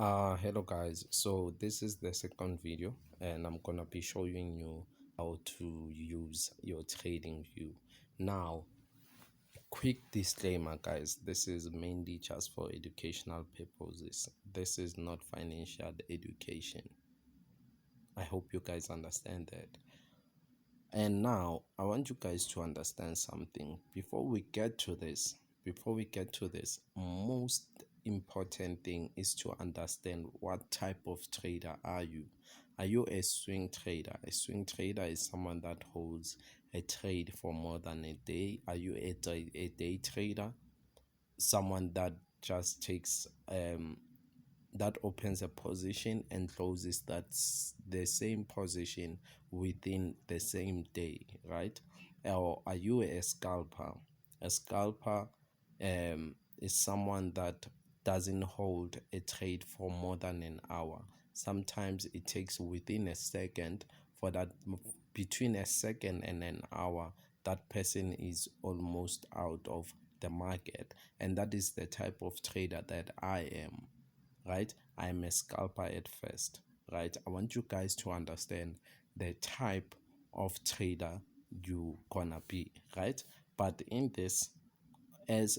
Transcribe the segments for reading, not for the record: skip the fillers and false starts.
Hello guys, so this is the second video and I'm gonna be showing you how to use your trading view. Now, quick disclaimer guys, this is mainly just for educational purposes. This is not financial education. I hope you guys understand that. And now I want you guys to understand something. Before we get to this, most important thing is to understand what type of trader are you. Are you a swing trader? A swing trader is someone that holds a trade for more than a day. Are you a day trader? Someone that just takes that opens a position and closes the same position within the same day, right? Or are you a scalper? A scalper is someone that doesn't hold a trade for more than an hour. Sometimes it takes within a second for that, between a second and an hour, that person is almost out of the market. And that is the type of trader that I am, right? I'm a scalper at first, right? I want you guys to understand the type of trader you gonna be, right? But in this, as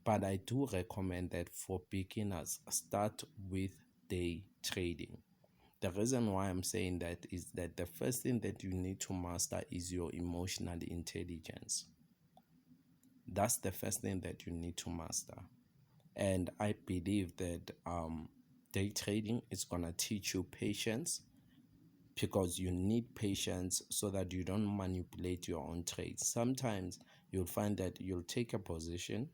but I do recommend that for beginners, start with day trading. The reason why I'm saying that is that the first thing that you need to master is your emotional intelligence. That's the first thing that you need to master. And I believe that day trading is gonna teach you patience, because you need patience so that you don't manipulate your own trades. Sometimes you'll find that you'll take a position,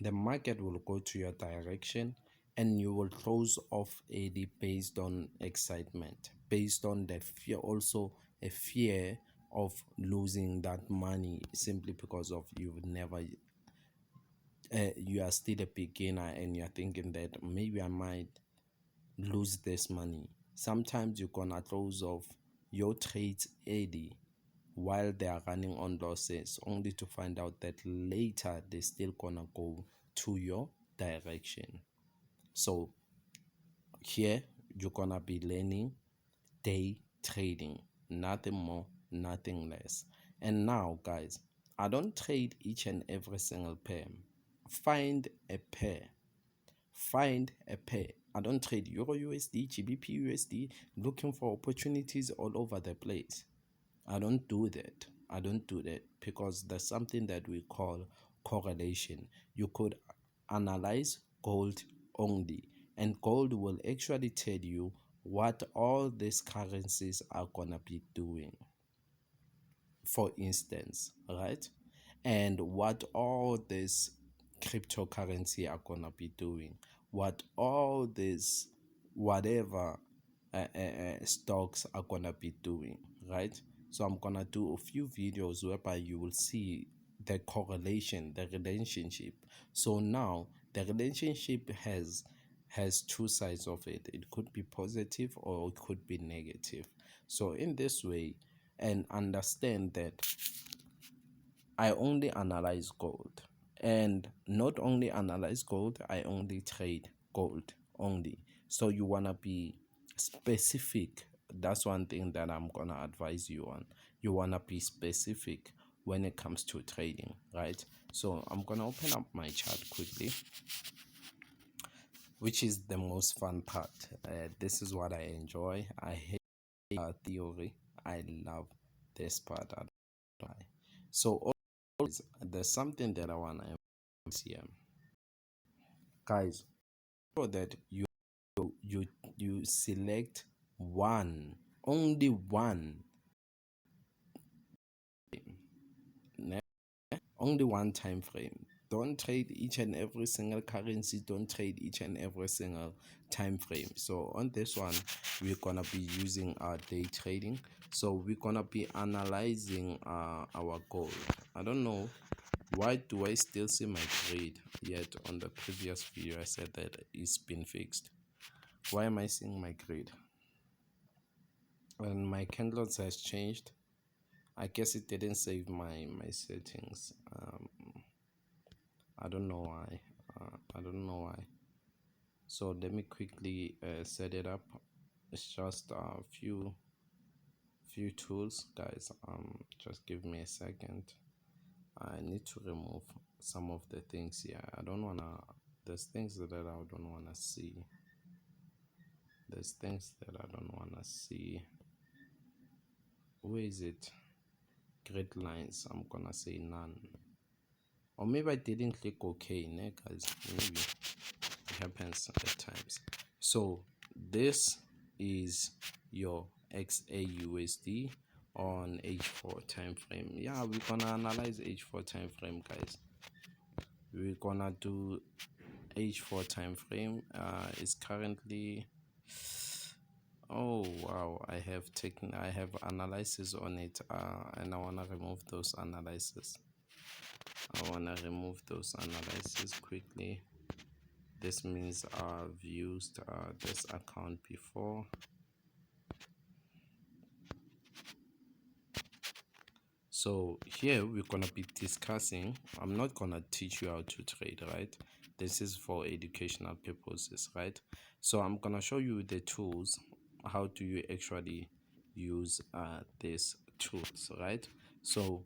the market will go to your direction, and you will close off early based on excitement, based on the fear, also a fear of losing that money simply because of you've never you are still a beginner and you're thinking that maybe I might lose this money. Sometimes you're gonna close off your trades early while they are running on losses, only to find out that later they're still gonna go to your direction. So here you're gonna be learning day trading, nothing more, nothing less. And now guys, I don't trade each and every single pair. Find a pair. Find a pair. I don't trade Euro USD, GBP USD, looking for opportunities all over the place. I don't do that. I don't do that because there's something that we call correlation. You could analyze gold only, and gold will actually tell you what all these currencies are gonna be doing, for instance, right? And what all this cryptocurrency are gonna be doing, what all this whatever stocks are gonna be doing, right? So I'm gonna do a few videos whereby you will see the correlation, the relationship. So now the relationship has two sides of it. It could be positive or it could be negative. So in this way, and understand that I only analyze gold, and not only analyze gold, I only trade gold only. So you want to be specific. That's one thing that I'm going to advise you on. You want to be specific when it comes to trading, right? So I'm going to open up my chart quickly, which is the most fun part. This is what I enjoy. I hate theory. I love this part. I don't know why. So there's something that I want to emphasize here, guys. So that you select one, only one, only one time frame. Don't trade each and every single currency. Don't trade each and every single time frame. So on this one, we're gonna be using our day trading. So we're gonna be analyzing our gold. I don't know why do I still see my grade, yet on the previous video I said that it's been fixed. Why am I seeing my grade? And my candles has changed. I guess it didn't save my settings. I don't know why. I don't know why. So let me quickly set it up. It's just a few tools, guys. Just give me a second. I need to remove some of the things here. I don't wanna. There's things that I don't wanna see. There's things that I don't wanna see. Where is it? Grid lines. I'm gonna say none. Or maybe I didn't click OK, ne, guys. Maybe it happens at times. So this is your XAUSD on H4 time frame. Yeah, we're gonna analyze H4 time frame, guys. We're gonna do H4 time frame. It's currently, oh wow, I have analysis on it, and I wanna remove those analysis. Quickly. This means I've used this account before. So here we're gonna be discussing. I'm not gonna teach you how to trade, right? This is for educational purposes, right? So I'm gonna show you the tools. How do you actually use these tools, right? So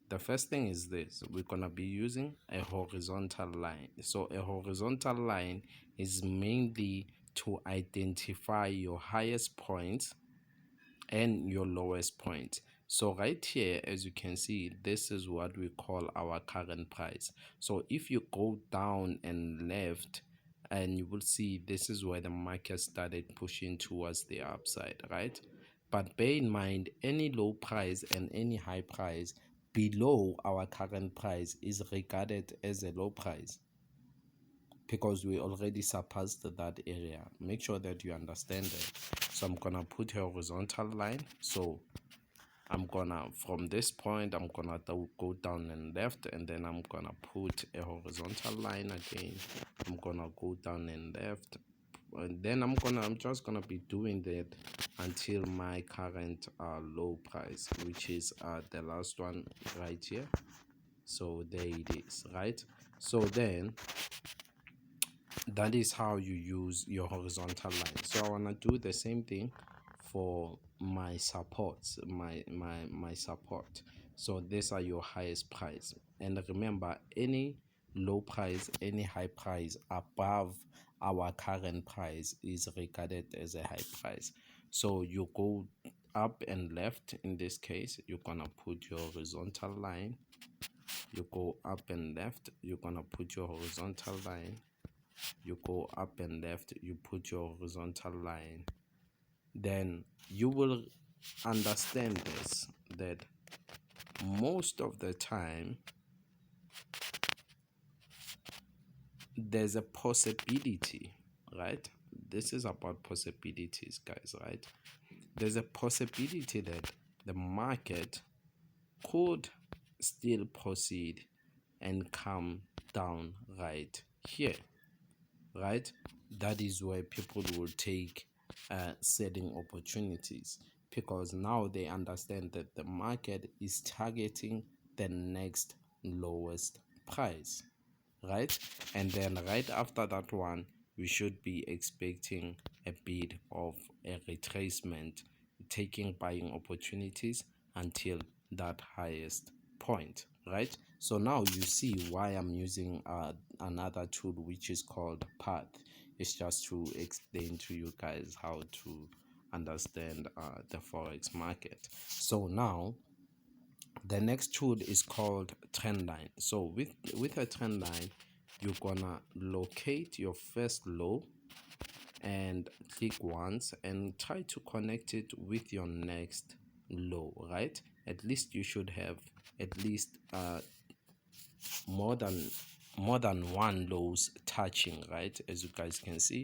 the first thing is this: we're gonna be using a horizontal line. So a horizontal line is mainly to identify your highest points and your lowest point. So right here, as you can see, this is what we call our current price. So if you go down and left, and you will see this is where the market started pushing towards the upside, right? But bear in mind, any low price and any high price below our current price is regarded as a low price, because we already surpassed that area. Make sure that you understand that. So I'm gonna put a horizontal line. So I'm gonna, from this point, I'm gonna go down and left, and then I'm gonna put a horizontal line again. I'm gonna go down and left, and then I'm just gonna be doing that until my current low price, which is the last one right here. So there it is, right? So then that is how you use your horizontal line. So I want to do the same thing for my supports, my support. So these are your highest price, and remember, any low price, any high price above our current price is regarded as a high price. So you go up and left. In this case, you're gonna put your horizontal line. You go up and left, you're gonna put your horizontal line. You go up and left, you put your horizontal line. Then you will understand this, that most of the time there's a possibility, right? This is about possibilities, guys, right? There's a possibility that the market could still proceed and come down right here, right? That is where people will take selling opportunities, because now they understand that the market is targeting the next lowest price, right? And then right after that one, we should be expecting a bit of a retracement, taking buying opportunities until that highest point, right? So now you see why I'm using another tool, which is called path. It's just to explain to you guys how to understand the forex market. So now the next tool is called trendline. So with a trendline, you're gonna locate your first low and click once and try to connect it with your next low, right? At least you should have at least more than one lows touching, right? As you guys can see,